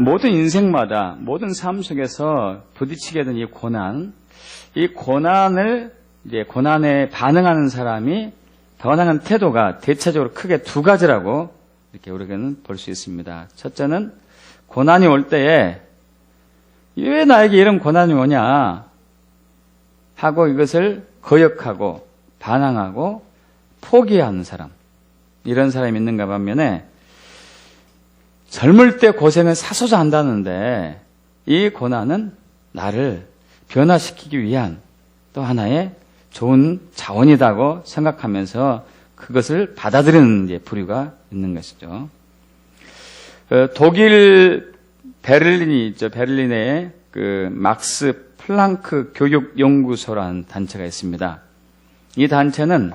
모든 인생마다 모든 삶 속에서 부딪히게 된 이 고난을 이제 고난에 반응하는 사람이 반응하는 태도가 대체적으로 크게 두 가지라고 이렇게 우리에게는 볼 수 있습니다. 첫째는 고난이 올 때에 왜 나에게 이런 고난이 오냐 하고 이것을 거역하고 반항하고 포기하는 사람, 이런 사람이 있는가 반면에 젊을 때 고생을 사소자 한다는데 이 고난은 나를 변화시키기 위한 또 하나의 좋은 자원이라고 생각하면서 그것을 받아들이는 부류가 있는 것이죠. 독일 베를린이 있죠. 베를린에 그 막스 플랑크 교육연구소라는 단체가 있습니다. 이 단체는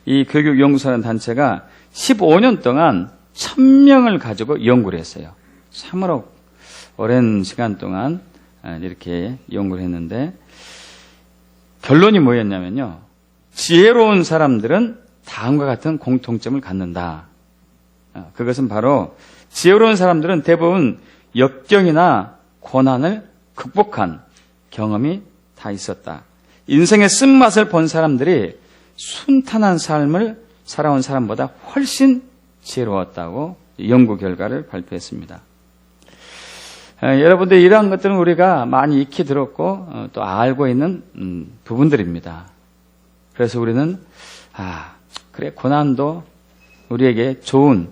이 교육연구소라는 단체가 15년 동안 1000명을 가지고 연구를 했어요. 참으로 오랜 시간 동안 이렇게 연구를 했는데 결론이 뭐였냐면요. 지혜로운 사람들은 다음과 같은 공통점을 갖는다. 그것은 바로 지혜로운 사람들은 대부분 역경이나 고난을 극복한 경험이 다 있었다. 인생의 쓴맛을 본 사람들이 순탄한 삶을 살아온 사람보다 훨씬 지혜로웠다고 연구 결과를 발표했습니다. 여러분들 이러한 것들은 우리가 많이 익히 들었고 또 알고 있는 부분들입니다. 그래서 우리는 그래 고난도 우리에게 좋은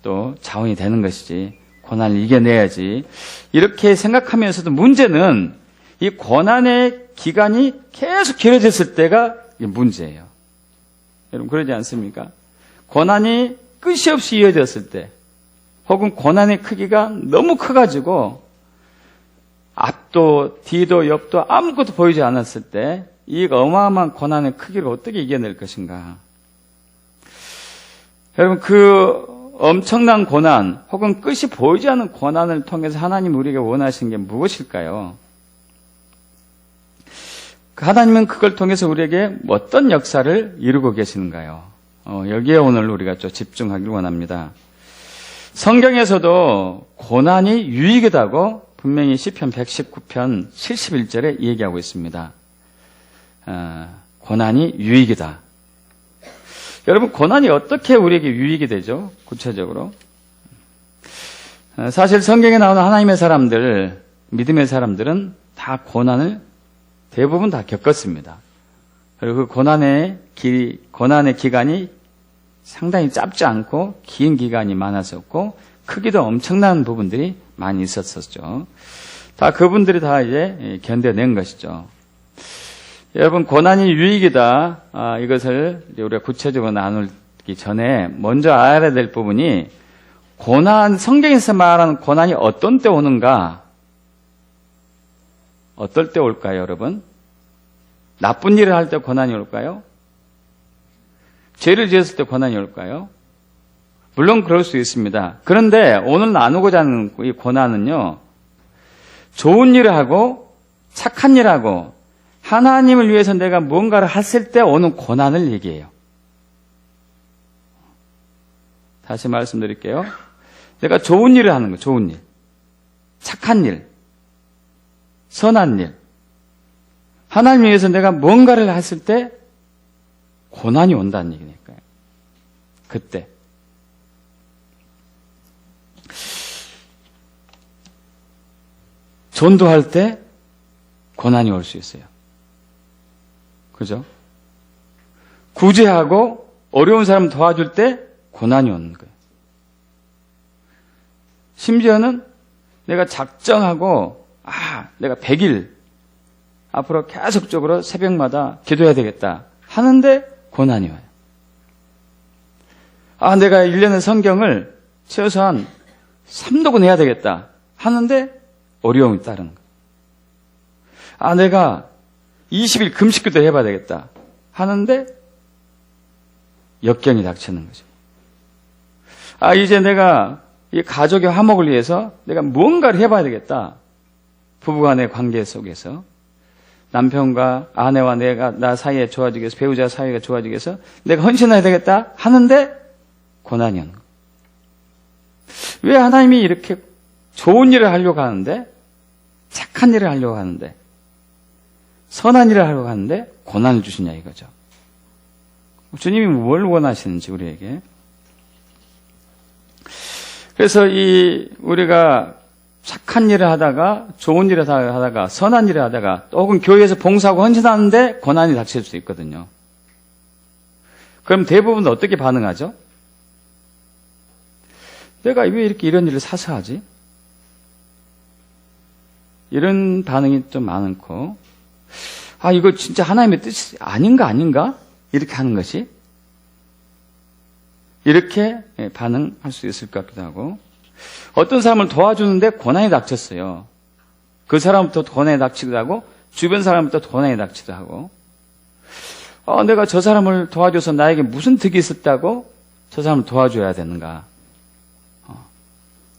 또 자원이 되는 것이지, 고난을 이겨내야지 이렇게 생각하면서도 문제는 이 고난의 기간이 계속 길어졌을 때가 문제예요. 여러분 그러지 않습니까? 고난이 끝이 없이 이어졌을 때 혹은 고난의 크기가 너무 커가지고 앞도 뒤도 옆도 아무것도 보이지 않았을 때 이 어마어마한 고난의 크기를 어떻게 이겨낼 것인가. 여러분 그 엄청난 고난 혹은 끝이 보이지 않는 고난을 통해서 하나님 우리에게 원하시는 게 무엇일까요? 하나님은 그걸 통해서 우리에게 어떤 역사를 이루고 계시는가요? 여기에 오늘 우리가 좀 집중하길 원합니다. 성경에서도 고난이 유익이다고 분명히 시편 119편 71절에 얘기하고 있습니다. 고난이 유익이다. 여러분 고난이 어떻게 우리에게 유익이 되죠? 구체적으로 사실 성경에 나오는 하나님의 사람들, 믿음의 사람들은 다 고난을 대부분 다 겪었습니다. 그리고 그 고난의 기간이 상당히 짧지 않고 긴 기간이 많았었고 크기도 엄청난 부분들이 많이 있었었죠. 다 그분들이 다 이제 견뎌낸 것이죠. 여러분 고난이 유익이다. 이것을 우리가 구체적으로 나누기 전에 먼저 알아야 될 부분이 성경에서 말하는 고난이 어떤 때 오는가? 어떨 때 올까요, 여러분? 나쁜 일을 할 때 고난이 올까요? 죄를 지었을 때 고난이 올까요? 물론 그럴 수 있습니다. 그런데 오늘 나누고자 하는 이 고난은요, 좋은 일을 하고 착한 일을 하고 하나님을 위해서 내가 뭔가를 했을 때 오는 고난을 얘기해요. 다시 말씀드릴게요. 내가 좋은 일을 하는 거, 좋은 일, 착한 일, 선한 일, 하나님 위해서 내가 뭔가를 했을 때 고난이 온다는 얘기니까요. 그때. 전도할 때 고난이 올 수 있어요. 그죠? 구제하고 어려운 사람 도와줄 때 고난이 오는 거예요. 심지어는 내가 작정하고 내가 100일 앞으로 계속적으로 새벽마다 기도해야 되겠다 하는데 고난이 와요. 내가 1년의 성경을 최소한 3독은 해야 되겠다 하는데 어려움이 따르는 거예요. 내가 20일 금식기도 해봐야 되겠다 하는데 역경이 닥치는 거죠. 이제 내가 이 가족의 화목을 위해서 내가 무언가를 해봐야 되겠다. 부부간의 관계 속에서 남편과 아내와 나 사이에 좋아지기 위해서, 배우자 사이가 좋아지기 위해서 내가 헌신해야 되겠다 하는데 고난이 오는 거예요. 왜 하나님이 이렇게 좋은 일을 하려고 하는데, 착한 일을 하려고 하는데, 선한 일을 하려고 하는데 고난을 주시냐 이거죠. 주님이 뭘 원하시는지 우리에게. 그래서 우리가 착한 일을 하다가, 좋은 일을 하다가, 선한 일을 하다가, 혹은 교회에서 봉사하고 헌신하는데 고난이 닥칠 수 있거든요. 그럼 대부분 어떻게 반응하죠? 내가 왜 이렇게 이런 일을 사서 하지? 이런 반응이 좀 많고, 이거 진짜 하나님의 뜻이 아닌가? 이렇게 하는 것이. 이렇게 반응할 수 있을 것 같기도 하고, 어떤 사람을 도와주는데 고난이 닥쳤어요. 그 사람부터 고난이 닥치기도 하고, 주변 사람부터 고난이 닥치기도 하고, 내가 저 사람을 도와줘서 나에게 무슨 득이 있었다고 저 사람을 도와줘야 되는가.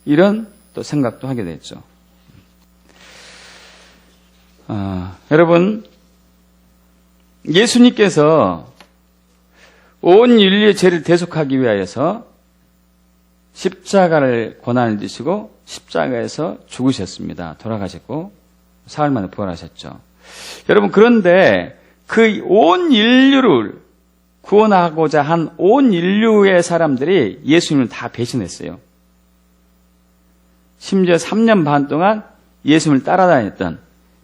이런 또 생각도 하게 됐죠. 여러분, 예수님께서 온 인류의 죄를 대속하기 위하여서 십자가를 고난을 지시고 십자가에서 죽으셨습니다. 돌아가셨고 사흘 만에 부활하셨죠. 여러분, 그런데 그 온 인류를 구원하고자 한 온 인류의 사람들이 예수님을 다 배신했어요. 심지어 3년 반 동안 예수님을 따라다녔던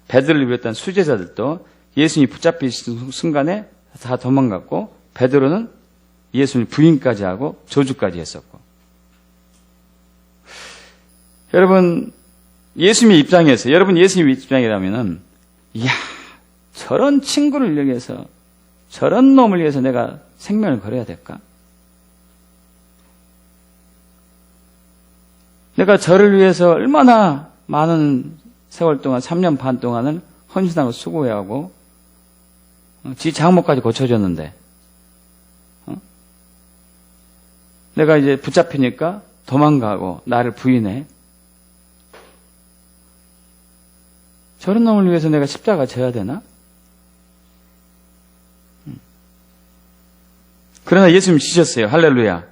베드로를 비롯한 수제자들도 예수님이 붙잡히신 순간에 다 도망갔고, 베드로는 예수님을 부인까지 하고 저주까지 했었고. 여러분, 예수님의 입장에서, 여러분 예수님의 입장이라면은, 이야, 저런 친구를 위해서, 저런 놈을 위해서 내가 생명을 걸어야 될까? 내가 저를 위해서 얼마나 많은 세월 동안, 3년 반 동안을 헌신하고 수고해하고, 지 장모까지 고쳐줬는데, 내가 이제 붙잡히니까 도망가고 나를 부인해. 저런 놈을 위해서 내가 십자가 져야 되나? 그러나 예수님 지셨어요. 할렐루야.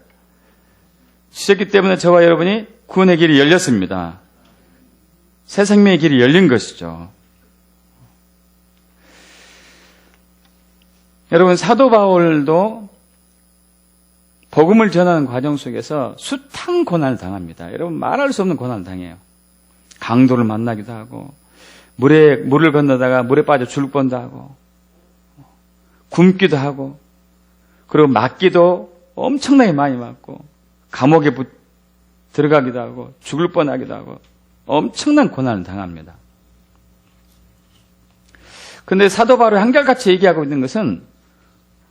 지셨기 때문에 저와 여러분이 구원의 길이 열렸습니다. 새 생명의 길이 열린 것이죠. 여러분, 사도 바울도 복음을 전하는 과정 속에서 숱한 고난을 당합니다. 여러분, 말할 수 없는 고난을 당해요. 강도를 만나기도 하고, 물을 건너다가 물에 빠져 죽을 뻔도 하고, 굶기도 하고, 그리고 맞기도 엄청나게 많이 맞고, 감옥에 들어가기도 하고, 죽을 뻔하기도 하고, 엄청난 고난을 당합니다. 그런데 사도 바울이 한결같이 얘기하고 있는 것은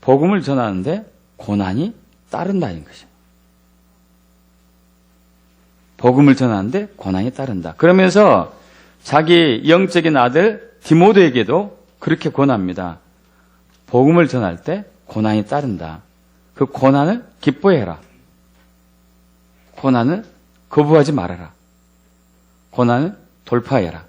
복음을 전하는데 고난이 따른다는 것이에요. 복음을 전하는데 고난이 따른다. 그러면서 자기 영적인 아들 디모데에게도 그렇게 권합니다. 복음을 전할 때 고난이 따른다. 그 고난을 기뻐해라. 고난을 거부하지 말아라. 고난을 돌파해라.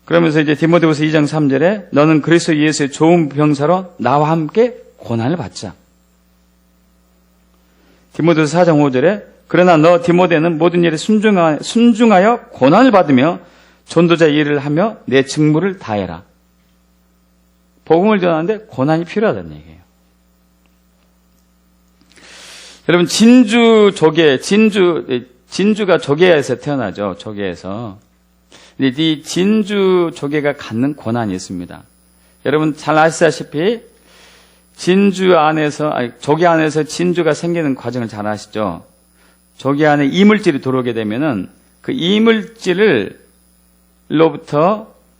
그러면서 이제 디모데후서 2장 3절에 너는 그리스도 예수의 좋은 병사로 나와 함께 고난을 받자. 디모데후서 4장 5절에 그러나 너 디모데는 모든 일에 순중하여 고난을 받으며 전도자의 일을 하며 내 직무를 다해라. 복음을 전하는데 고난이 필요하다는 얘기예요. 여러분, 진주가 조개에서 태어나죠. 조개에서. 근데 이 진주 조개가 갖는 고난이 있습니다. 여러분 잘 아시다시피 조개 안에서 진주가 생기는 과정을 잘 아시죠? 조개 안에 이물질이 들어오게 되면은 그 이물질로부터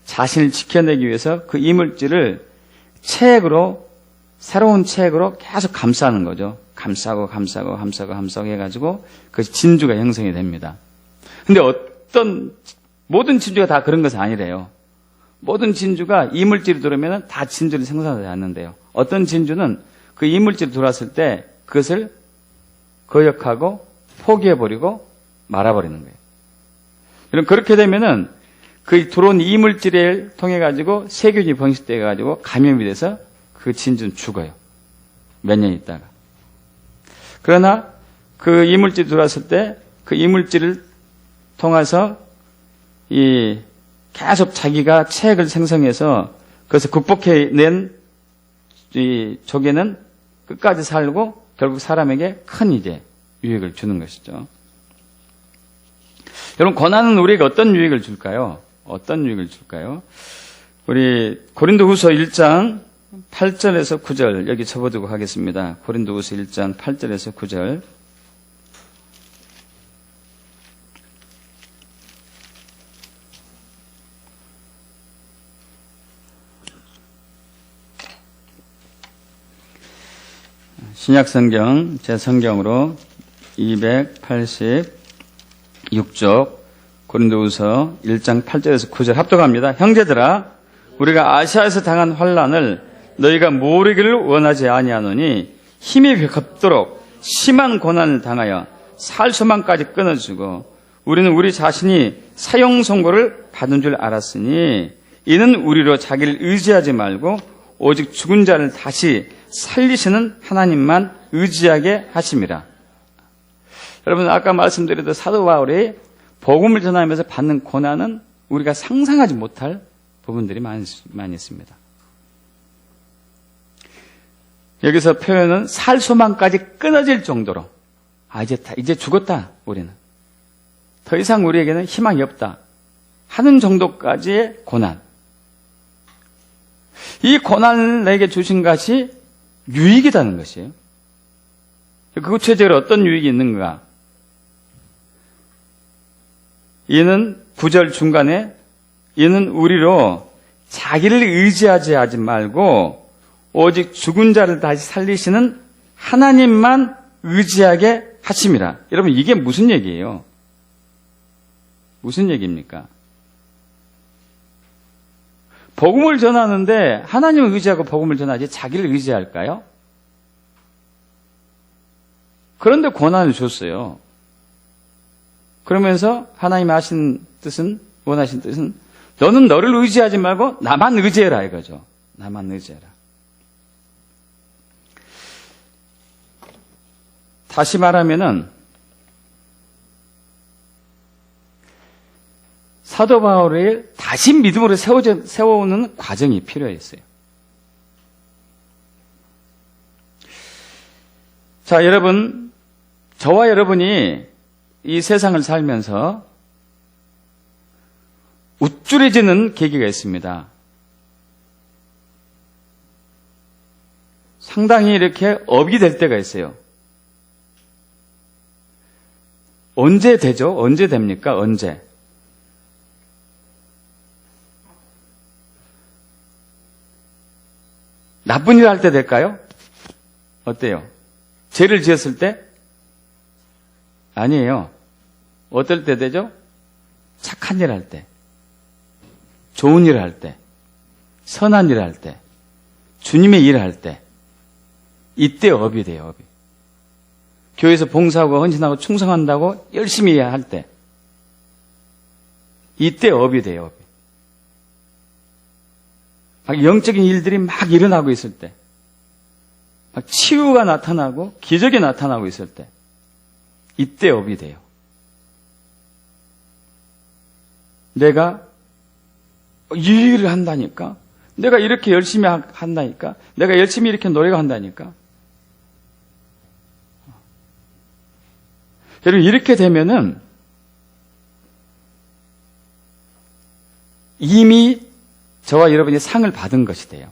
자신을 지켜내기 위해서 그 이물질을 새로운 체액으로 계속 감싸는 거죠. 감싸고 해가지고 그 진주가 형성이 됩니다. 근데 모든 진주가 다 그런 것은 아니래요. 모든 진주가 이물질이 들어오면 다 진주를 생산하지 않는데요. 어떤 진주는 그 이물질이 들어왔을 때 그것을 거역하고 포기해버리고 말아버리는 거예요. 그럼 그렇게 되면은 그 들어온 이물질을 통해 가지고 세균이 번식돼 가지고 감염이 돼서 그 진주는 죽어요. 몇 년 있다가. 그러나 그 이물질이 들어왔을 때 그 이물질을 통해서 계속 자기가 체액을 생성해서 그것을 극복해낸 이 조개는 끝까지 살고 결국 사람에게 큰 유익을 주는 것이죠. 여러분, 고난은 우리에게 어떤 유익을 줄까요? 어떤 유익을 줄까요? 우리 고린도후서 1장 8절에서 9절 여기 접어두고 하겠습니다. 고린도후서 1장 8절에서 9절. 신약성경 제 성경으로 286쪽 고린도후서 1장 8절에서 9절 합독합니다. 형제들아, 우리가 아시아에서 당한 환난을 너희가 모르기를 원하지 아니하노니 힘이 겹도록 심한 고난을 당하여 살 소망까지 끊어주고 우리는 우리 자신이 사형 선고를 받은 줄 알았으니 이는 우리로 자기를 의지하지 말고 오직 죽은 자를 다시 살리시는 하나님만 의지하게 하심이라. 여러분, 아까 말씀드렸던 사도 바울이 복음을 전하면서 받는 고난은 우리가 상상하지 못할 부분들이 많이 있습니다. 여기서 표현은 살 소망까지 끊어질 정도로 이제 죽었다, 우리는. 더 이상 우리에게는 희망이 없다 하는 정도까지의 고난. 이 고난을 내게 주신 것이 유익이라는 것이에요. 그 구체적으로 어떤 유익이 있는가? 이는 9절 중간에 이는 우리로 자기를 의지하지 말고 오직 죽은 자를 다시 살리시는 하나님만 의지하게 하심이라. 여러분, 이게 무슨 얘기예요? 무슨 얘기입니까? 복음을 전하는데 하나님을 의지하고 복음을 전하지 자기를 의지할까요? 그런데 고난을 줬어요. 그러면서 하나님이 원하신 뜻은 너는 너를 의지하지 말고 나만 의지해라 이거죠. 나만 의지해라. 다시 말하면은 사도 바울을 다시 믿음으로 세워오는 과정이 필요했어요. 자, 여러분, 저와 여러분이 이 세상을 살면서 우쭐해지는 계기가 있습니다. 상당히 이렇게 업이 될 때가 있어요. 언제 되죠? 언제 됩니까? 언제? 나쁜 일 할 때 될까요? 어때요? 죄를 지었을 때? 아니에요. 어떨 때 되죠? 착한 일 할 때, 좋은 일 할 때, 선한 일 할 때, 주님의 일을 할 때, 이때 업이 돼요, 업이. 교회에서 봉사하고 헌신하고 충성한다고 열심히 할 때, 이때 업이 돼요, 업이. 막 영적인 일들이 막 일어나고 있을 때, 막 치유가 나타나고 기적이 나타나고 있을 때, 이때 업이 돼요. 내가 이 일을 한다니까, 내가 이렇게 열심히 한다니까, 내가 열심히 이렇게 노래가 한다니까. 여러분, 이렇게 되면은 이미 저와 여러분이 상을 받은 것이 돼요.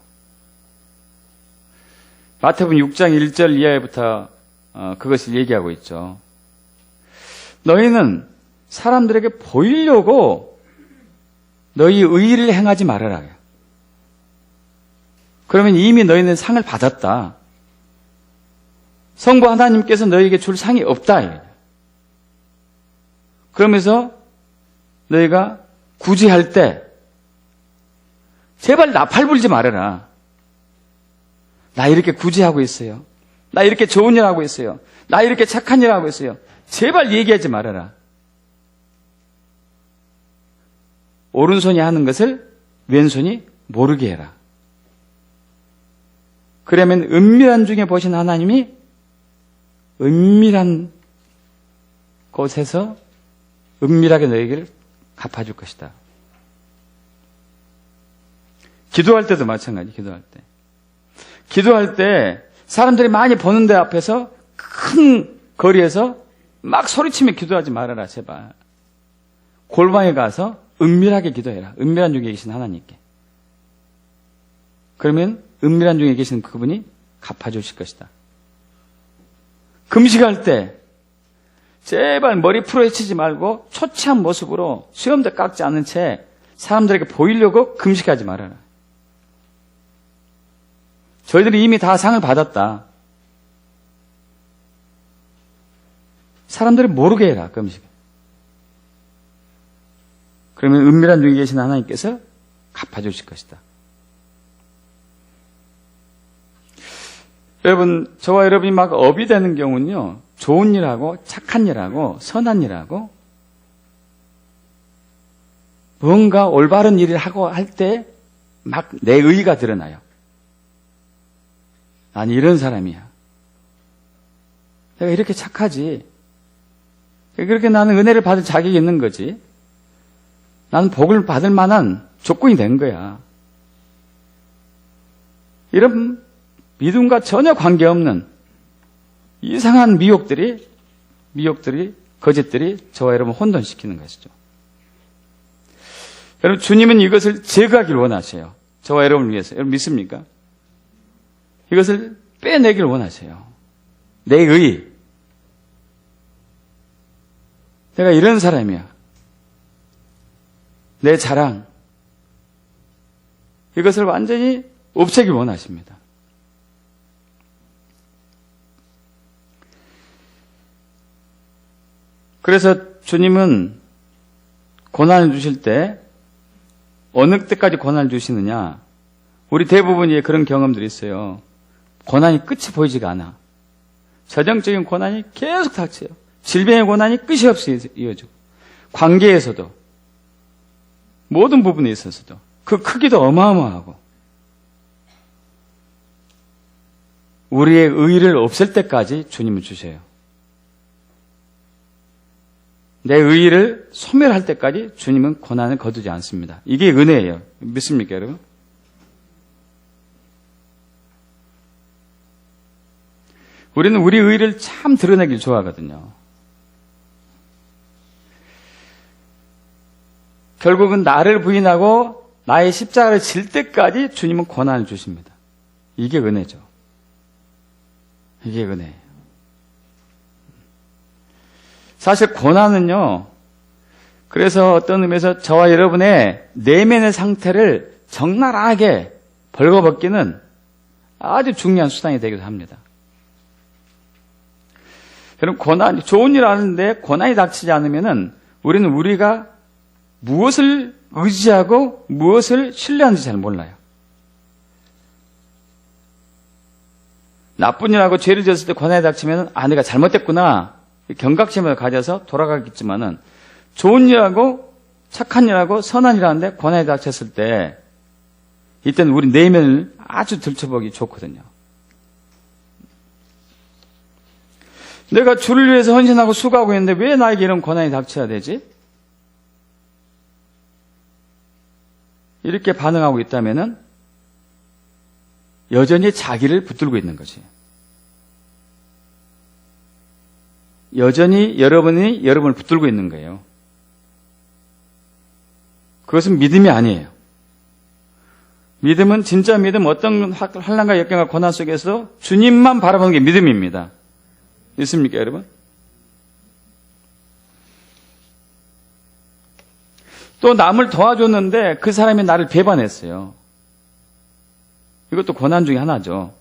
마태복음 6장 1절 이하부터 그것을 얘기하고 있죠. 너희는 사람들에게 보이려고 너희 의의를 행하지 말아라. 그러면 이미 너희는 상을 받았다. 성부 하나님께서 너희에게 줄 상이 없다. 그러면서 너희가 굳이 할 때 제발 나팔 불지 말아라. 나 이렇게 굳이 하고 있어요. 나 이렇게 좋은 일 하고 있어요. 나 이렇게 착한 일 하고 있어요. 제발 얘기하지 말아라. 오른손이 하는 것을 왼손이 모르게 해라. 그러면 은밀한 중에 보신 하나님이 은밀한 곳에서 은밀하게 너에게를 갚아줄 것이다. 기도할 때도 마찬가지, 기도할 때 사람들이 많이 보는 데 앞에서 큰 거리에서 막 소리치며 기도하지 말아라, 제발. 골방에 가서 은밀하게 기도해라. 은밀한 중에 계신 하나님께. 그러면 은밀한 중에 계신 그분이 갚아주실 것이다. 금식할 때 제발 머리 풀어헤치지 말고 초췌한 모습으로 수염도 깎지 않은 채 사람들에게 보이려고 금식하지 말아라. 저희들이 이미 다 상을 받았다. 사람들이 모르게 해라, 금식. 그러면 은밀한 중에 계신 하나님께서 갚아주실 것이다. 여러분, 저와 여러분이 막 업이 되는 경우는요, 좋은 일하고 착한 일하고 선한 일하고 뭔가 올바른 일을 하고 할 때 막 내 의의가 드러나요. 난 이런 사람이야. 내가 이렇게 착하지. 그렇게 나는 은혜를 받을 자격이 있는 거지. 나는 복을 받을 만한 조건이 된 거야. 이런 믿음과 전혀 관계없는 이상한 미혹들이, 거짓들이 저와 여러분 혼돈시키는 것이죠. 여러분, 주님은 이것을 제거하길 원하세요. 저와 여러분을 위해서. 여러분 믿습니까? 이것을 빼내길 원하세요. 내 의. 내가 이런 사람이야. 내 자랑. 이것을 완전히 없애길 원하십니다. 그래서 주님은 고난을 주실 때 어느 때까지 고난을 주시느냐? 우리 대부분이 그런 경험들이 있어요. 고난이 끝이 보이지가 않아. 재정적인 고난이 계속 닥쳐요. 질병의 고난이 끝이 없이 이어지고, 관계에서도, 모든 부분에 있어서도 그 크기도 어마어마하고, 우리의 의의를 없앨 때까지 주님은 주셔요. 내 의의를 소멸할 때까지 주님은 고난을 거두지 않습니다. 이게 은혜예요. 믿습니까, 여러분? 우리는 우리 의의를 참 드러내길 좋아하거든요. 결국은 나를 부인하고 나의 십자가를 질 때까지 주님은 고난을 주십니다. 이게 은혜죠. 이게 은혜예요. 사실 고난은요, 그래서 어떤 의미에서 저와 여러분의 내면의 상태를 적나라하게 벌거벗기는 아주 중요한 수단이 되기도 합니다. 여러분, 좋은 일 하는데 고난이 닥치지 않으면은 우리는 우리가 무엇을 의지하고 무엇을 신뢰하는지 잘 몰라요. 나쁜 일하고 죄를 지었을 때 고난이 닥치면은, 내가 잘못됐구나. 경각심을 가져서 돌아가겠지만은, 좋은 일하고 착한 일하고 선한 일 하는데 고난이 닥쳤을 때, 이때는 우리 내면을 아주 들춰보기 좋거든요. 내가 주를 위해서 헌신하고 수고하고 있는데 왜 나에게 이런 고난이 닥쳐야 되지? 이렇게 반응하고 있다면은 여전히 자기를 붙들고 있는 거지. 여전히 여러분이 여러분을 붙들고 있는 거예요. 그것은 믿음이 아니에요. 믿음은, 진짜 믿음, 어떤 환난과 역경과 고난 속에서 주님만 바라보는 게 믿음입니다. 있습니까, 여러분? 또 남을 도와줬는데 그 사람이 나를 배반했어요. 이것도 고난 중에 하나죠.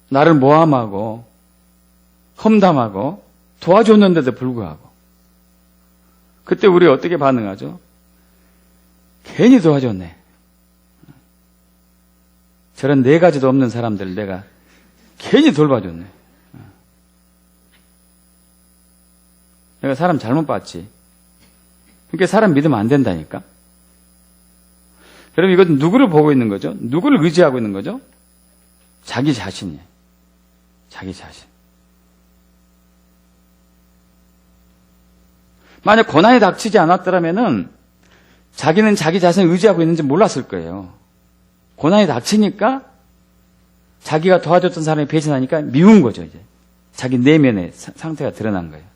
나를 모함하고 험담하고 도와줬는데도 불구하고, 그때 우리 어떻게 반응하죠? 괜히 도와줬네. 저런 네 가지도 없는 사람들 내가 괜히 돌봐줬네. 내가 사람 잘못 봤지. 그러니까 사람 믿으면 안 된다니까. 여러분, 이건 누구를 보고 있는 거죠? 누구를 의지하고 있는 거죠? 자기 자신이에요. 자기 자신. 만약 고난이 닥치지 않았더라면은 자기는 자기 자신을 의지하고 있는지 몰랐을 거예요. 고난이 닥치니까 자기가 도와줬던 사람이 배신하니까 미운 거죠, 이제. 자기 내면의 상태가 드러난 거예요.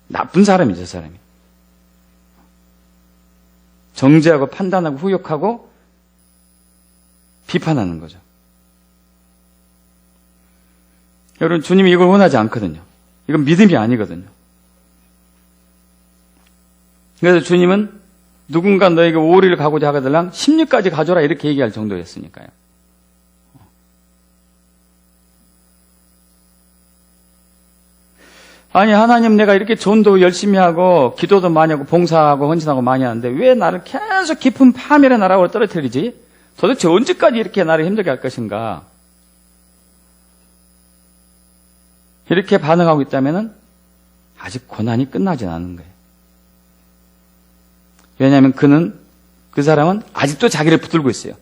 나쁜 사람이죠, 저 사람이. 정죄하고 판단하고 후욕하고 비판하는 거죠. 여러분, 주님이 이걸 원하지 않거든요. 이건 믿음이 아니거든요. 그래서 주님은 누군가 너에게 오리를 가고자 하거들랑 16까지 가져라 이렇게 얘기할 정도였으니까요. 아니, 하나님, 내가 이렇게 전도 열심히 하고 기도도 많이 하고 봉사하고 헌신하고 많이 하는데 왜 나를 계속 깊은 파멸의 나락으로 떨어뜨리지? 도대체 언제까지 이렇게 나를 힘들게 할 것인가? 이렇게 반응하고 있다면 아직 고난이 끝나지 않은 거예요. 왜냐하면 그 사람은 아직도 자기를 붙들고 있어요.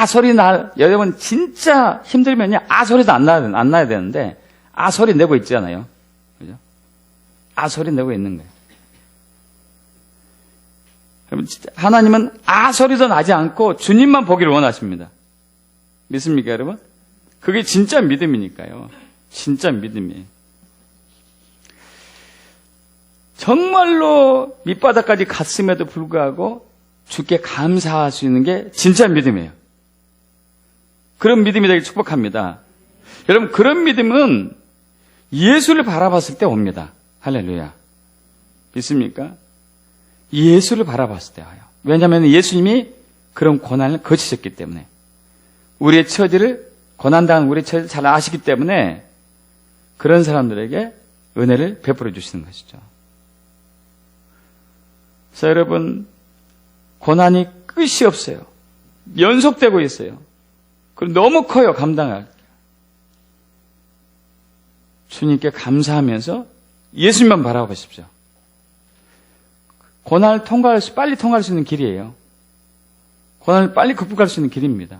소리 여러분 진짜 힘들면요, 소리도 안 나야 되는데, 소리 내고 있잖아요. 그죠? 소리 내고 있는 거예요. 여러분, 하나님은 소리도 나지 않고 주님만 보기를 원하십니다. 믿습니까, 여러분? 그게 진짜 믿음이니까요. 진짜 믿음이에요. 정말로 밑바닥까지 갔음에도 불구하고 주께 감사할 수 있는 게 진짜 믿음이에요. 그런 믿음이 되길 축복합니다. 여러분, 그런 믿음은 예수를 바라봤을 때 옵니다. 할렐루야. 믿습니까? 예수를 바라봤을 때 와요. 왜냐하면 예수님이 그런 고난을 거치셨기 때문에, 우리의 처지를, 고난당한 우리의 처지를 잘 아시기 때문에 그런 사람들에게 은혜를 베풀어 주시는 것이죠. 그래서 여러분, 고난이 끝이 없어요. 연속되고 있어요. 그리고 너무 커요, 감당할. 주님께 감사하면서 예수님만 바라보십시오. 고난을 빨리 통과할 수 있는 길이에요. 고난을 빨리 극복할 수 있는 길입니다.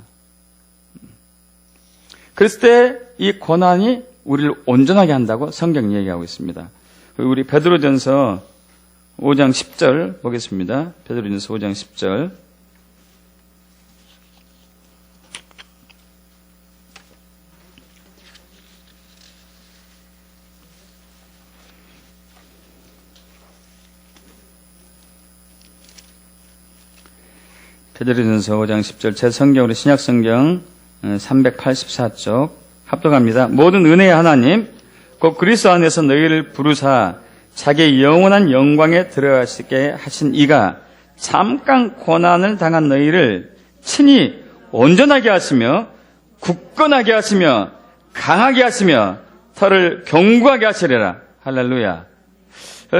그랬을 때 이 고난이 우리를 온전하게 한다고 성경이 얘기하고 있습니다. 우리 베드로전서 5장 10절 보겠습니다. 베드로전서 5장 10절. 베드로전서 5장 10절, 제 성경으로 신약성경 384쪽 합독합니다. 모든 은혜의 하나님 곧 그리스도 안에서 너희를 부르사 자기의 영원한 영광에 들어가시게 하신 이가 잠깐 고난을 당한 너희를 친히 온전하게 하시며 굳건하게 하시며 강하게 하시며 털을 견고하게 하시리라. 할렐루야.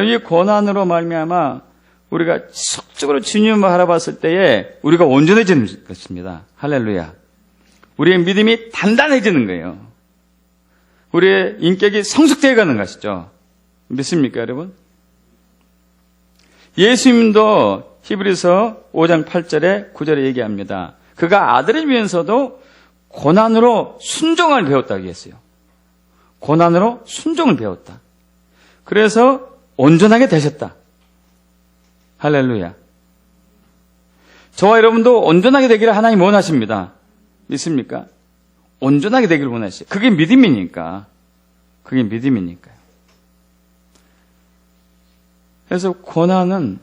이 고난으로 말미암아 우리가 지속적으로 주님을 바라봤을 때에 우리가 온전해지는 것입니다. 할렐루야. 우리의 믿음이 단단해지는 거예요. 우리의 인격이 성숙되어 가는 것이죠. 믿습니까, 여러분? 예수님도 히브리서 5장 8절에 9절에 얘기합니다. 그가 아들이면서도 고난으로 순종을 배웠다고 했어요. 고난으로 순종을 배웠다. 그래서 온전하게 되셨다. 할렐루야. 저와 여러분도 온전하게 되기를 하나님 원하십니다. 믿습니까? 온전하게 되기를 원하시죠. 그게 믿음이니까. 그게 믿음이니까요. 그래서 고난은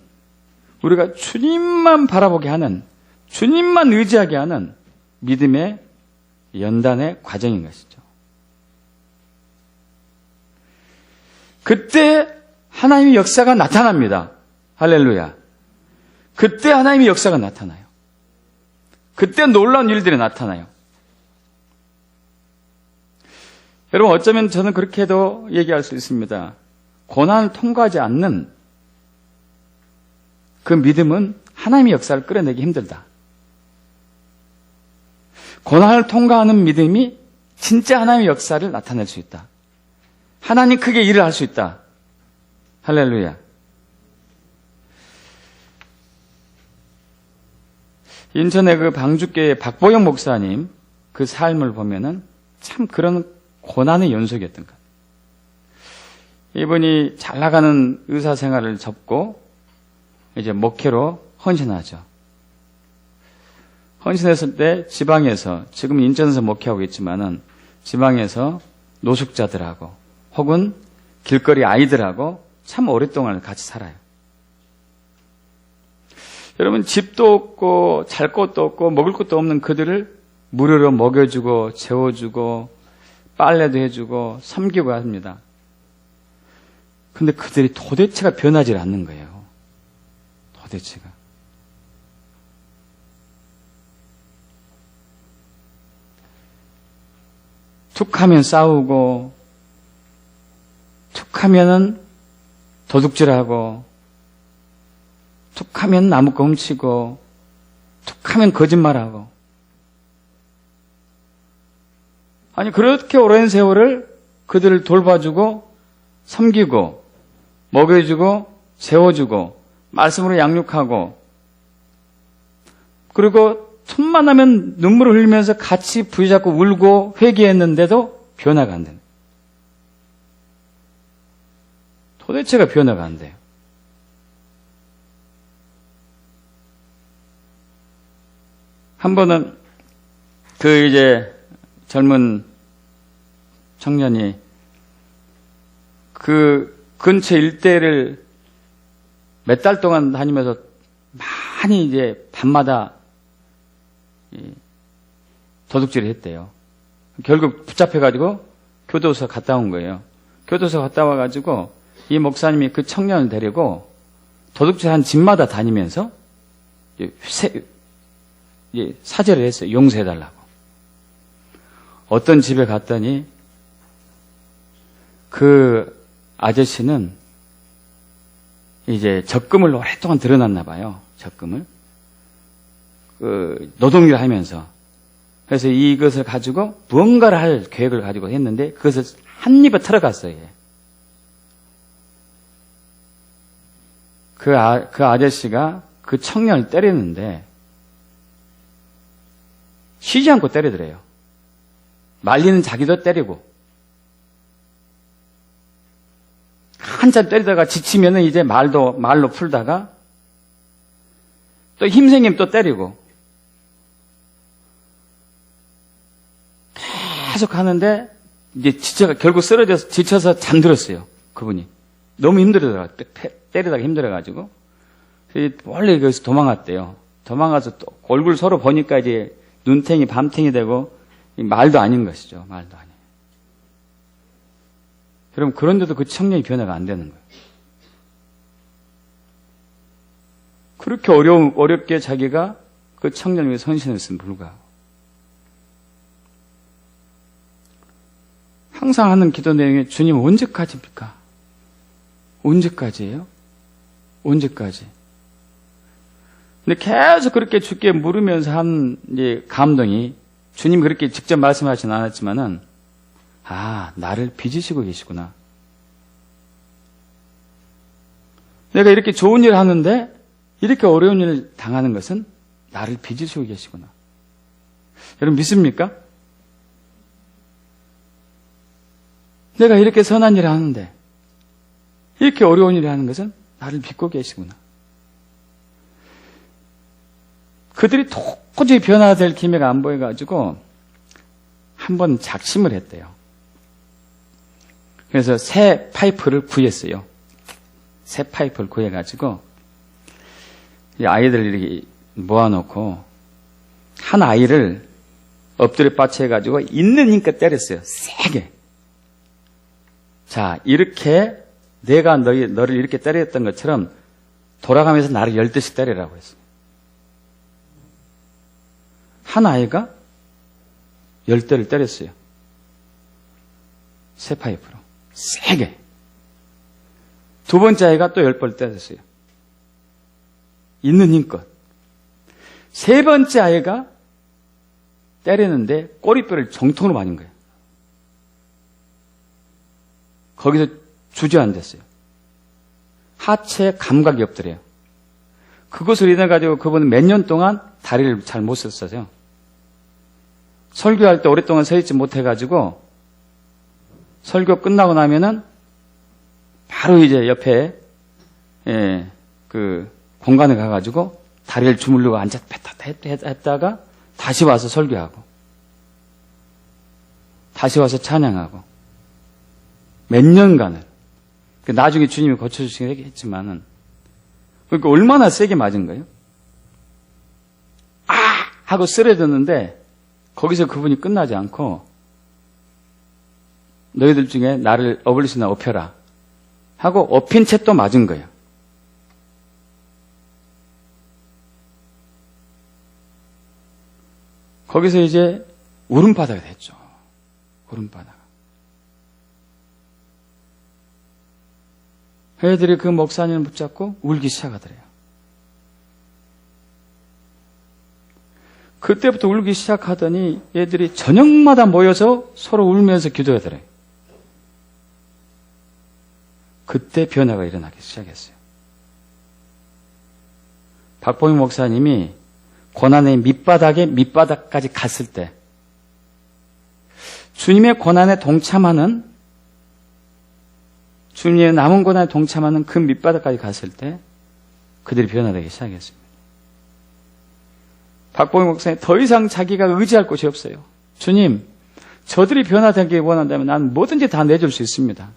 우리가 주님만 바라보게 하는, 주님만 의지하게 하는 믿음의 연단의 과정인 것이죠. 그때 하나님의 역사가 나타납니다. 할렐루야. 그때 하나님의 역사가 나타나요. 그때 놀라운 일들이 나타나요. 여러분, 어쩌면 저는 그렇게도 얘기할 수 있습니다. 고난을 통과하지 않는 그 믿음은 하나님의 역사를 끌어내기 힘들다. 고난을 통과하는 믿음이 진짜 하나님의 역사를 나타낼 수 있다. 하나님 크게 일을 할 수 있다. 할렐루야. 인천의 그 방주교회 박보영 목사님 그 삶을 보면은 참 그런 고난의 연속이었던 것. 이분이 잘 나가는 의사 생활을 접고 이제 목회로 헌신하죠. 헌신했을 때 지방에서, 지금 인천에서 목회하고 있지만은 지방에서 노숙자들하고 혹은 길거리 아이들하고 참 오랫동안 같이 살아요. 여러분, 집도 없고 잘 곳도 없고 먹을 것도 없는 그들을 무료로 먹여주고 재워주고 빨래도 해주고 섬기고 합니다. 근데 그들이 도대체가 변하지 않는 거예요. 도대체가. 툭하면 싸우고 툭하면은 도둑질하고 툭하면 나무거 훔치고 툭하면 거짓말하고. 아니, 그렇게 오랜 세월을 그들을 돌봐주고 섬기고 먹여주고 재워주고 말씀으로 양육하고, 그리고 틈만 하면 눈물을 흘리면서 같이 부여잡고 울고 회개했는데도 변화가 안 돼요. 도대체가 변화가 안 돼요. 한 번은 이제 젊은 청년이 그 근처 일대를 몇 달 동안 다니면서 많이 이제 밤마다 도둑질을 했대요. 결국 붙잡혀가지고 교도소 갔다 온 거예요. 교도소 갔다 와가지고 이 목사님이 그 청년을 데리고 도둑질한 집마다 다니면서 사죄를 했어요. 용서해달라고. 어떤 집에 갔더니 그 아저씨는 이제 적금을 오랫동안 들여놨나 봐요. 적금을. 노동일을 하면서. 그래서 이것을 가지고 무언가를 할 계획을 가지고 했는데 그것을 한 입에 털어갔어요. 그 아저씨가 그 청년을 때리는데 쉬지 않고 때리더래요. 말리는 자기도 때리고. 한참 때리다가 지치면은 이제 말로 풀다가 또 힘생기면 또 때리고. 계속 하는데 이제 결국 쓰러져서 지쳐서 잠들었어요. 그분이. 너무 힘들어다가 때리다가 힘들어가지고. 원래 거기서 도망갔대요. 도망가서 또 얼굴 서로 보니까 이제 눈탱이 밤탱이 되고 말도 아닌 것이죠. 말도 아니에요. 여러분, 그런데도 그 청년이 변화가 안 되는 거예요. 그렇게 어렵게 자기가 그 청년을 위해 헌신했음에 불구하고. 항상 하는 기도 내용에 주님 언제까지입니까? 언제까지예요? 언제까지? 근데 계속 그렇게 주께 물으면서 한 이제 감동이, 주님이 그렇게 직접 말씀하시진 않았지만은, 나를 빚으시고 계시구나. 내가 이렇게 좋은 일을 하는데 이렇게 어려운 일을 당하는 것은 나를 빚으시고 계시구나. 여러분 믿습니까? 내가 이렇게 선한 일을 하는데 이렇게 어려운 일을 하는 것은 나를 빚고 계시구나. 그들이 도저히 변화될 기미가 안 보여가지고 한 번 작심을 했대요. 그래서 새 파이프를 구했어요. 새 파이프를 구해가지고 아이들을 이렇게 모아놓고 한 아이를 엎드려 빠쳐가지고 있는 힘껏 때렸어요. 세게. 자, 이렇게 내가 너를 이렇게 때렸던 것처럼 돌아가면서 나를 10대씩 때리라고 했어요. 한 아이가 10대를 때렸어요. 새 파이프로. 세게. 두 번째 아이가 또 10번을 때렸어요. 있는 힘껏. 세 번째 아이가 때리는데 꼬리뼈를 정통으로 맞은 거예요. 거기서 주저앉았어요. 하체 감각이 없더래요. 그것을 인해 가지고 그분은 몇 년 동안 다리를 잘 못 썼어요. 설교할 때 오랫동안 서 있지 못해가지고 설교 끝나고 나면은 바로 이제 옆에 그 공간에 가가지고 다리를 주물르고 앉아 했다가 다시 와서 설교하고 다시 와서 찬양하고 몇 년간을 나중에 주님이 고쳐주시긴 했지만은 그러니까 얼마나 세게 맞은 거예요? 아! 하고 쓰러졌는데 거기서 그분이 끝나지 않고 너희들 중에 나를 업을 수나 업혀라 하고 업힌 채 또 맞은 거예요. 거기서 이제 울음바다가 됐죠. 울음바다가. 애들이 그 목사님을 붙잡고 울기 시작하더래요. 그때부터 울기 시작하더니 애들이 저녁마다 모여서 서로 울면서 기도하더래요. 그때 변화가 일어나기 시작했어요. 박봉희 목사님이 고난의 밑바닥까지 갔을 때 주님의 고난에 동참하는 주님의 남은 고난에 동참하는 그 밑바닥까지 갔을 때 그들이 변화되기 시작했습니다. 박봉희 목사님 더 이상 자기가 의지할 곳이 없어요. 주님, 저들이 변화되기 원한다면 나는 뭐든지 다 내줄 수 있습니다.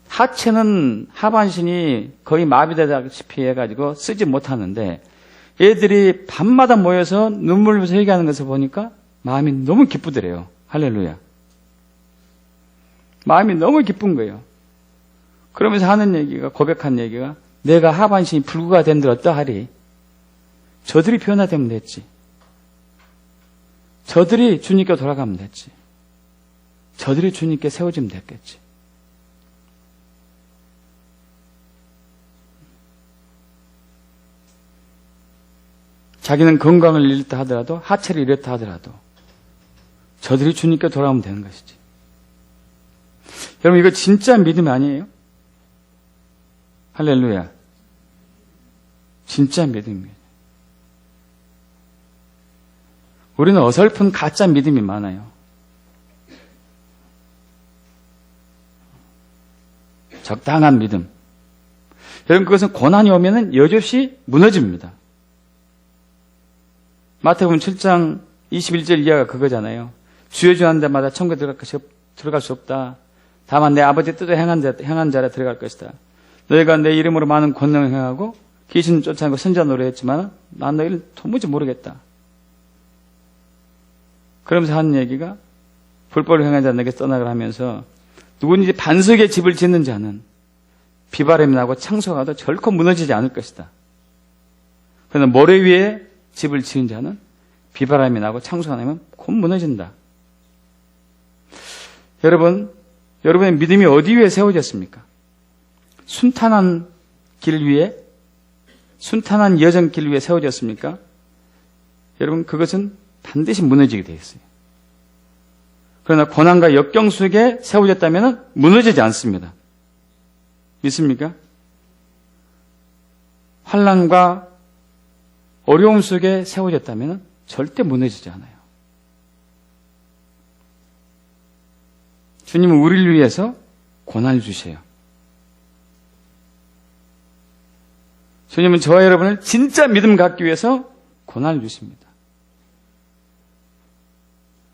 하체는 하반신이 거의 마비되다시피 해가지고 쓰지 못하는데 애들이 밤마다 모여서 눈물 흘리면서 얘기하는 것을 보니까 마음이 너무 기쁘더래요. 할렐루야. 마음이 너무 기쁜 거예요. 그러면서 하는 얘기가, 고백한 얘기가 내가 하반신이 불구가 된들 어떠하리. 저들이 변화되면 됐지. 저들이 주님께 돌아가면 됐지. 저들이 주님께 세워지면 됐겠지. 자기는 건강을 잃다 하더라도 하체를 잃었다 하더라도 저들이 주님께 돌아오면 되는 것이지. 여러분 이거 진짜 믿음 아니에요? 할렐루야. 진짜 믿음이에요. 우리는 어설픈 가짜 믿음이 많아요. 적당한 믿음. 여러분 그것은 고난이 오면은 여지없이 무너집니다. 마태복음 7장 21절 이하가 그거잖아요. 주여 주여 하는 데마다 천국에 들어갈 수 없다. 다만 내 아버지 뜻에 행한 자라 들어갈 것이다. 너희가 내 이름으로 많은 권능을 행하고 귀신 쫓아내고 선자 노래했지만 난 너희를 도무지 모르겠다. 그러면서 하는 얘기가 불법을 행한 자는 내게 떠나가라 하면서 누구든지 반석에 집을 짓는 자는 비바람이 나고 창수가 와도 결코 무너지지 않을 것이다. 그러나 모래 위에 집을 지은 자는 비바람이 나고 창수가 나면 곧 무너진다. 여러분의 믿음이 어디 위에 세워졌습니까? 순탄한 길 위에, 순탄한 여정길 위에 세워졌습니까? 여러분 그것은 반드시 무너지게 되어 있어요. 그러나 고난과 역경 속에 세워졌다면 무너지지 않습니다. 믿습니까? 환난과 어려움 속에 세워졌다면 절대 무너지지 않아요. 주님은 우리를 위해서 고난을 주셔요. 주님은 저와 여러분을 진짜 믿음 갖기 위해서 고난을 주십니다.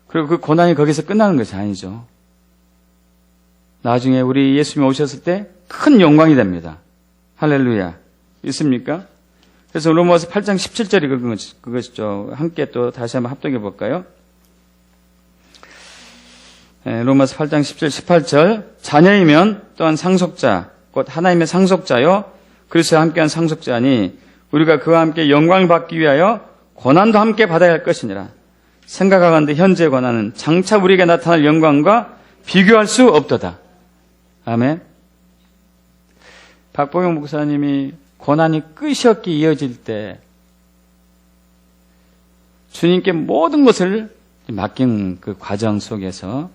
그리고 그 고난이 거기서 끝나는 것이 아니죠. 나중에 우리 예수님이 오셨을 때 큰 영광이 됩니다. 할렐루야. 있습니까? 그래서 로마서 8장 17절이 그것이죠. 함께 또 다시 한번 합독해 볼까요? 로마서 8장 17, 18절. 자녀이면 또한 상속자, 곧 하나님의 상속자요 그리스도와 함께한 상속자니 우리가 그와 함께 영광을 받기 위하여 고난도 함께 받아야 할 것이니라. 생각하건대 현재의 고난은 장차 우리에게 나타날 영광과 비교할 수 없도다. 아멘. 박봉영 목사님이 고난이 끝이 없게 이어질 때 주님께 모든 것을 맡긴 그 과정 속에서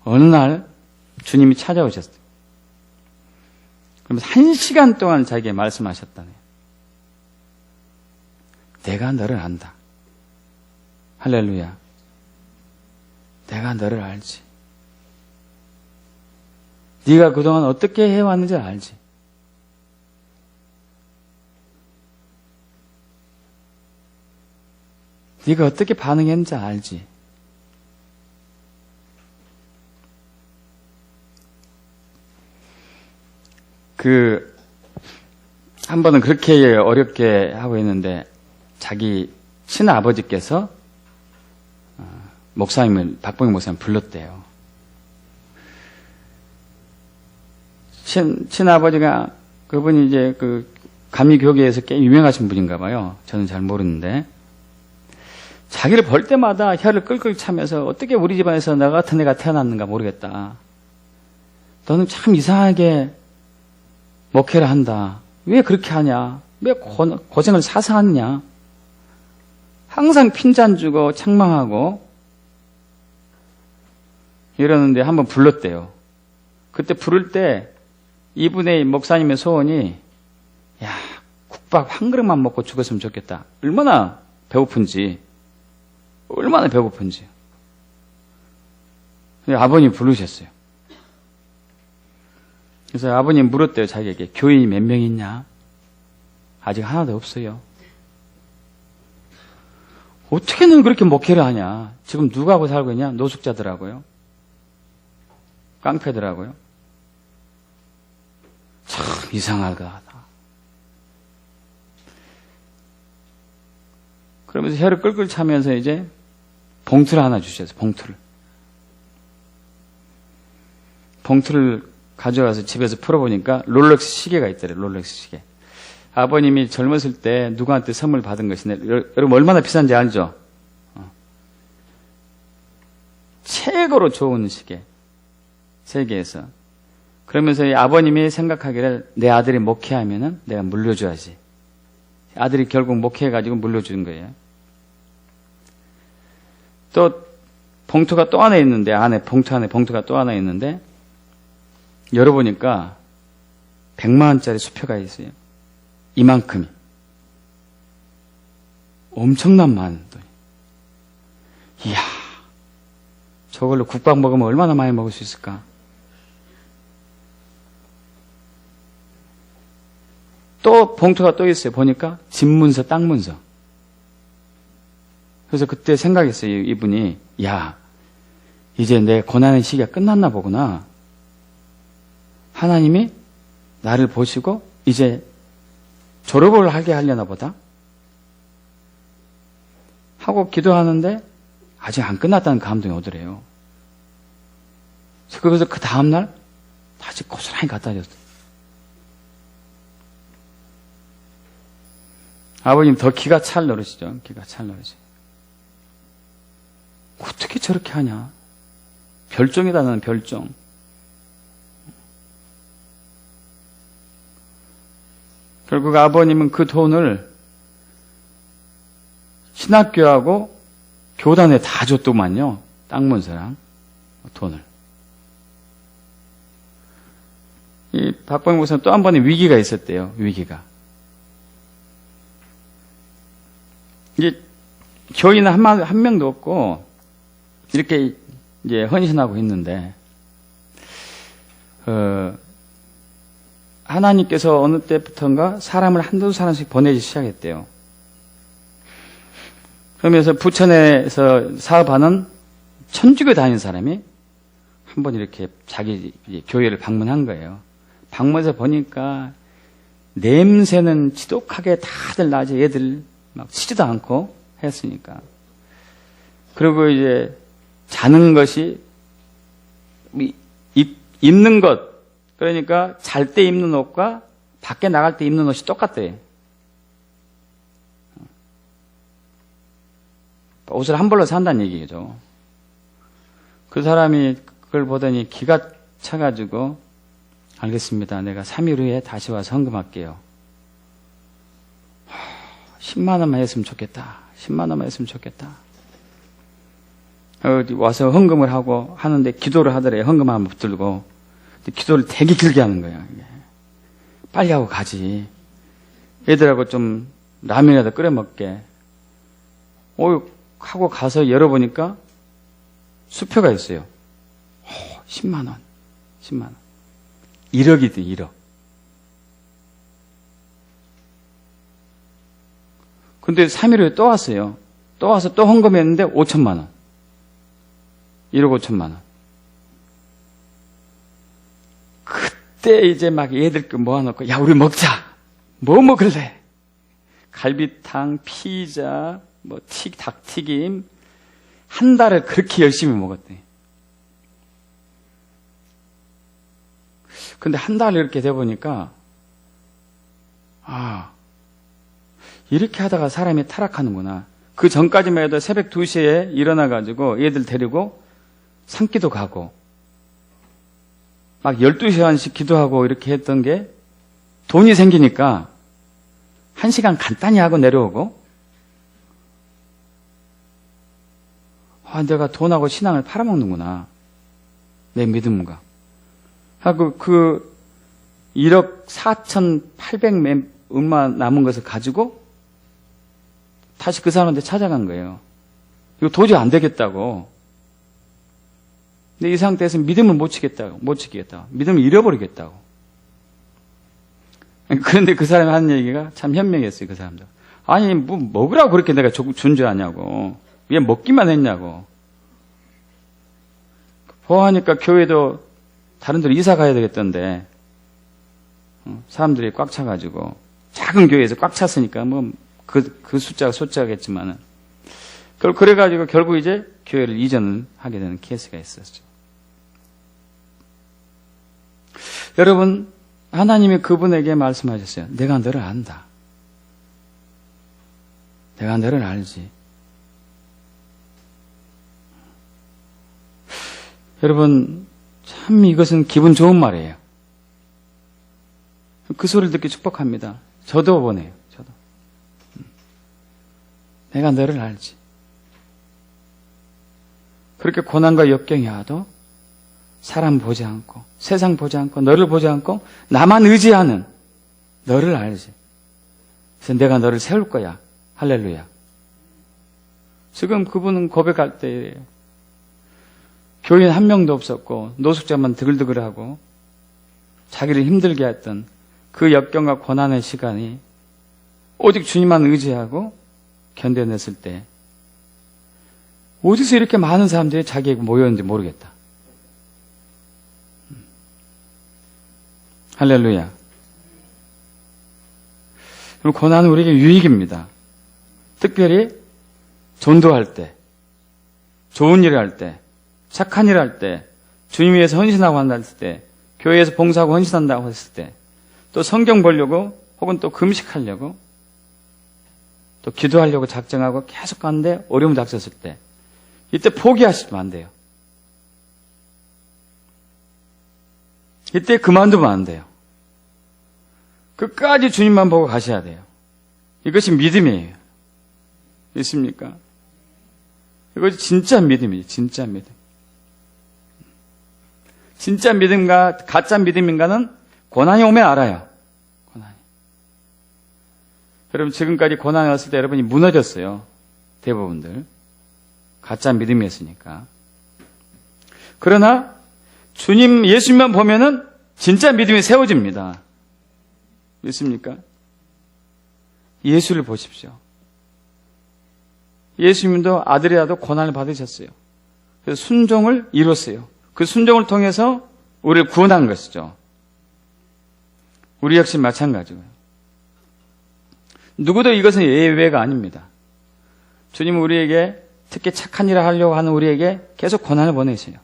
어느 날 주님이 찾아오셨어요. 그러면서 1시간 동안 자기에게 말씀하셨다네요. 내가 너를 안다. 할렐루야. 내가 너를 알지. 네가 그동안 어떻게 해왔는지 알지. 네가 어떻게 반응했는지 알지. 한 번은 그렇게 어렵게 하고 있는데 자기 친아버지께서 박봉익 목사님을 불렀대요. 친아버지가 그분이 이제 감리교계에서 꽤 유명하신 분인가 봐요. 저는 잘 모르는데 자기를 볼 때마다 혀를 끌끌 차면서 어떻게 우리 집안에서 나 같은 애가 태어났는가 모르겠다. 너는 참 이상하게 목회를 한다. 왜 그렇게 하냐? 왜 고생을 사서 하느냐? 항상 핀잔 주고 책망하고 이러는데 한번 불렀대요. 그때 부를 때 이분의 목사님의 소원이 야, 국밥 한 그릇만 먹고 죽었으면 좋겠다. 얼마나 배고픈지. 아버님 부르셨어요. 그래서 아버님 물었대요. 자기에게 교인이 몇 명 있냐? 아직 하나도 없어요. 어떻게 넌 그렇게 목회를 하냐? 지금 누구하고 살고 있냐? 노숙자들하고요. 깡패들하고요. 참 이상하다. 그러면서 혀를 끌끌 차면서 이제 봉투를 하나 주셨어요. 봉투를 가져가서 집에서 풀어보니까 롤렉스 시계가 있더래요. 롤렉스 시계. 아버님이 젊었을 때 누구한테 선물 받은 것인데 여러분 얼마나 비싼지 알죠? 최고로 좋은 시계. 세계에서. 그러면서 아버님이 생각하기를 내 아들이 목회하면은 내가 물려줘야지. 아들이 결국 목회해가지고 물려준 거예요. 또 봉투가 또 하나 있는데 봉투 안에 봉투가 또 하나 있는데 열어보니까 100만 원짜리 수표가 있어요. 이만큼이. 엄청난 많은 돈. 이야, 저걸로 국밥 먹으면 얼마나 많이 먹을 수 있을까? 또 봉투가 또 있어요. 보니까 집 문서, 땅 문서. 그래서 그때 생각했어요. 이분이 야, 이제 내 고난의 시기가 끝났나 보구나. 하나님이 나를 보시고 이제 졸업을 하게 하려나 보다 하고 기도하는데 아직 안 끝났다는 감동이 오더래요. 그래서 그 다음날 다시 고스란히 갖다 줬어요. 아버님 더 기가 찰 노릇이죠. 기가 찰 노릇이. 어떻게 저렇게 하냐. 별종이다. 나는 별종. 결국 아버님은 그 돈을 신학교하고 교단에 다 줬더만요. 땅 문서랑 돈을. 이 박봉익 목사는 또 한 번의 위기가 있었대요. 위기가. 이제 교인은 한 명도 없고 이렇게 이제 헌신하고 있는데 하나님께서 어느 때부터인가 사람을 한두 사람씩 보내기 시작했대요. 그러면서 부천에서 사업하는 천주교 다니는 사람이 한 번 이렇게 자기 교회를 방문한 거예요. 방문해서 보니까 냄새는 지독하게 다들 낮에 애들 막 치지도 않고 했으니까. 그리고 이제 자는 것이 입는 것, 그러니까 잘 때 입는 옷과 밖에 나갈 때 입는 옷이 똑같대. 옷을 한 벌로 산다는 얘기죠. 그 사람이 그걸 보더니 기가 차가지고 알겠습니다. 내가 3일 후에 다시 와서 헌금할게요. 10만 원만 했으면 좋겠다. 10만 원만 했으면 좋겠다. 와서 헌금을 하고 하는데 기도를 하더래. 헌금 한번 붙들고. 기도를 되게 길게 하는 거야. 빨리 하고 가지. 애들하고 좀 라면이라도 끓여 먹게. 하고 가서 열어보니까 수표가 있어요. 10만 원. 10만 원. 1억이든 1억. 근데 3일 후에 또 왔어요. 또 와서 또 헌금했는데 5천만 원. 1억 5천만 원. 그때 이제 막 얘들 모아놓고, 야, 우리 먹자. 뭐 먹을래? 갈비탕, 피자, 뭐, 닭튀김. 한 달을 그렇게 열심히 먹었대. 근데 한 달 이렇게 돼 보니까, 이렇게 하다가 사람이 타락하는구나. 그 전까지만 해도 새벽 2시에 일어나가지고 얘들 데리고 산기도 가고, 막 12시간씩 기도하고 이렇게 했던 게 돈이 생기니까 1시간 간단히 하고 내려오고, 내가 돈하고 신앙을 팔아먹는구나. 내 믿음과. 하고 그 1억 4,800 얼마 남은 것을 가지고 다시 그 사람한테 찾아간 거예요. 이거 도저히 안 되겠다고. 근데 이 상태에서 믿음을 못 지키겠다고. 믿음을 잃어버리겠다고. 그런데 그 사람이 하는 얘기가 참 현명했어요, 그 사람도. 아니, 뭐 먹으라고 그렇게 내가 준주하냐고. 왜 먹기만 했냐고. 보아하니까 교회도 다른 데로 이사 가야 되겠던데, 사람들이 꽉 차가지고, 작은 교회에서 꽉 찼으니까, 뭐, 그 숫자가 숫자겠지만은. 그래가지고 결국 이제 교회를 이전을 하게 되는 케이스가 있었죠. 여러분, 하나님이 그분에게 말씀하셨어요. 내가 너를 안다. 내가 너를 알지. 여러분, 참 이것은 기분 좋은 말이에요. 그 소리를 듣기 축복합니다. 저도 원해요. 저도. 내가 너를 알지. 그렇게 고난과 역경이 와도 사람 보지 않고 세상 보지 않고 너를 보지 않고 나만 의지하는 너를 알지. 그래서 내가 너를 세울 거야. 할렐루야. 지금 그분은 고백할 때 교인 한 명도 없었고 노숙자만 드글드글하고 자기를 힘들게 했던 그 역경과 고난의 시간이 오직 주님만 의지하고 견뎌냈을 때 어디서 이렇게 많은 사람들이 자기에게 모였는지 모르겠다. 할렐루야. 그럼 고난은 우리에게 유익입니다. 특별히 전도할 때, 좋은 일을 할 때, 착한 일을 할 때, 주님 위해서 헌신하고 한다 했을 때, 교회에서 봉사하고 헌신한다고 했을 때, 또 성경 보려고 혹은 또 금식하려고 또 기도하려고 작정하고 계속 가는데 어려움 닥쳤을 때 이때 포기하시면 안 돼요. 이때 그만두면 안 돼요. 끝까지 주님만 보고 가셔야 돼요. 이것이 믿음이에요. 있습니까? 이것이 진짜 믿음이에요. 진짜 믿음. 진짜 믿음과 가짜 믿음인가는 고난이 오면 알아요. 고난이. 여러분 지금까지 고난이 왔을 때 여러분이 무너졌어요. 대부분들. 가짜 믿음이었으니까. 그러나 주님 예수님만 보면은 진짜 믿음이 세워집니다. 믿습니까? 예수를 보십시오. 예수님도 아들이라도 고난을 받으셨어요. 그래서 순종을 이뤘어요. 그 순종을 통해서 우리를 구원한 것이죠. 우리 역시 마찬가지고요. 누구도 이것은 예외가 아닙니다. 주님은 우리에게 특히 착한 일을 하려고 하는 우리에게 계속 고난을 보내세요.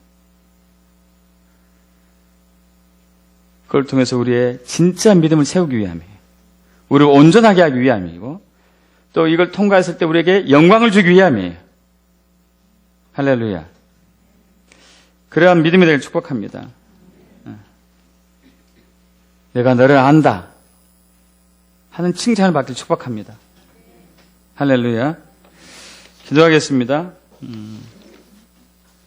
그걸 통해서 우리의 진짜 믿음을 세우기 위함이에요. 우리를 온전하게 하기 위함이고 또 이걸 통과했을 때 우리에게 영광을 주기 위함이에요. 할렐루야. 그러한 믿음이 되길 축복합니다. 내가 너를 안다 하는 칭찬을 받길 축복합니다. 할렐루야. 기도하겠습니다.